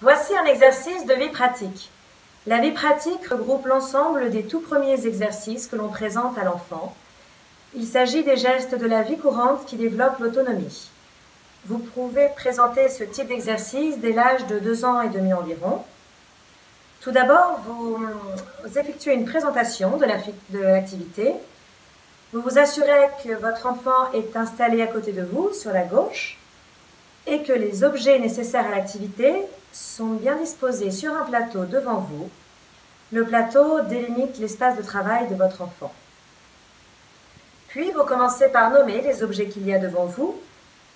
Voici un exercice de vie pratique. La vie pratique regroupe l'ensemble des tout premiers exercices que l'on présente à l'enfant. Il s'agit des gestes de la vie courante qui développent l'autonomie. Vous pouvez présenter ce type d'exercice dès l'âge de 2 ans et demi environ. Tout d'abord, vous effectuez une présentation de l'activité. Vous vous assurez que votre enfant est installé à côté de vous, sur la gauche, et que les objets nécessaires à l'activité sont bien disposés sur un plateau devant vous. Le plateau délimite l'espace de travail de votre enfant. Puis, vous commencez par nommer les objets qu'il y a devant vous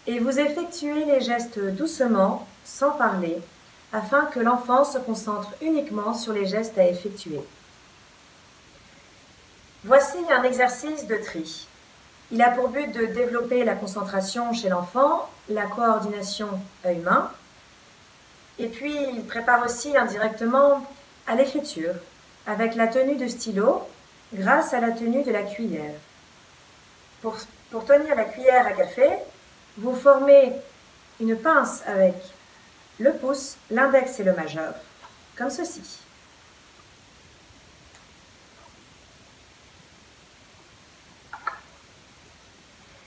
et vous effectuez les gestes doucement, sans parler, afin que l'enfant se concentre uniquement sur les gestes à effectuer. Voici un exercice de tri. Il a pour but de développer la concentration chez l'enfant, la coordination œil-main, et puis il prépare aussi indirectement à l'écriture, avec la tenue de stylo, grâce à la tenue de la cuillère. Pour tenir la cuillère à café, vous formez une pince avec le pouce, l'index et le majeur, comme ceci.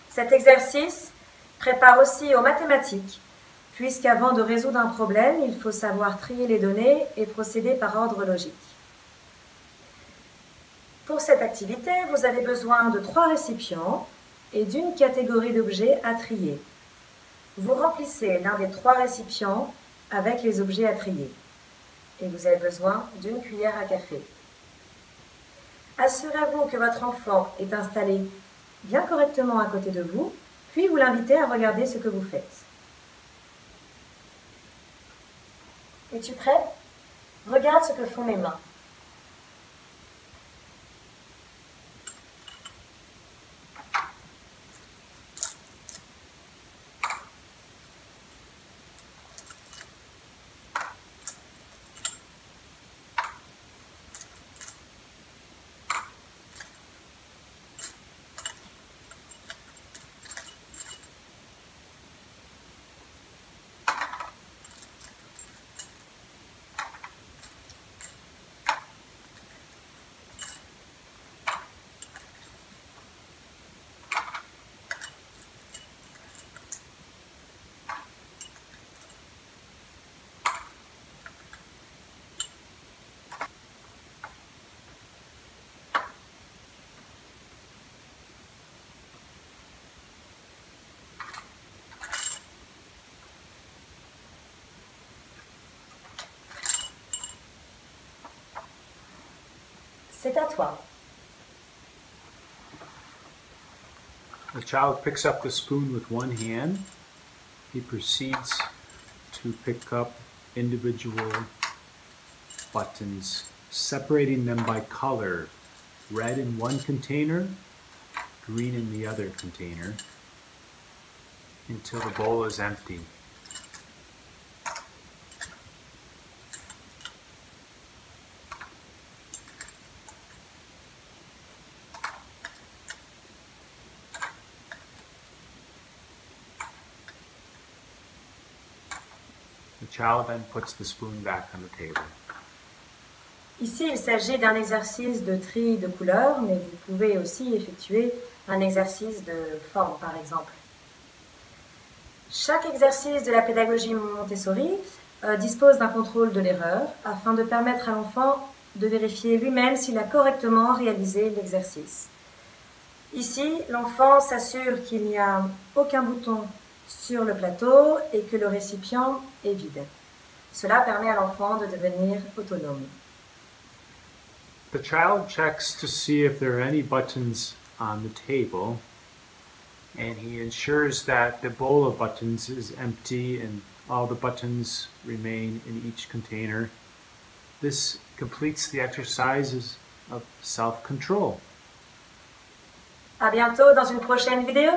Cet exercice prépare aussi aux mathématiques, puisqu'avant de résoudre un problème, il faut savoir trier les données et procéder par ordre logique. Pour cette activité, vous avez besoin de 3 récipients et d'une catégorie d'objets à trier. Vous remplissez l'un des 3 récipients avec les objets à trier et vous avez besoin d'une cuillère à café. Assurez-vous que votre enfant est installé bien correctement à côté de vous, puis vous l'invitez à regarder ce que vous faites. Es-tu prêt? Regarde ce que font mes mains. C'est à toi. The child picks up the spoon with one hand. He proceeds to pick up individual buttons, separating them by color. Red in one container, green in the other container, until the bowl is empty. The child then puts the spoon back on the table. Ici, il s'agit d'un exercice de tri de couleurs, mais vous pouvez aussi effectuer un exercice de forme, par exemple. Chaque exercice de la pédagogie Montessori dispose d'un contrôle de l'erreur afin de permettre à l'enfant de vérifier lui-même s'il a correctement réalisé l'exercice. Ici, l'enfant s'assure qu'il n'y a aucun bouton sur le plateau et que le récipient est vide. Cela permet à l'enfant de devenir autonome. The child checks to see if there are any buttons on the table, and he ensures that the bowl of buttons is empty and all the buttons remain in each container. This completes the exercises of self-control. À bientôt dans une prochaine vidéo.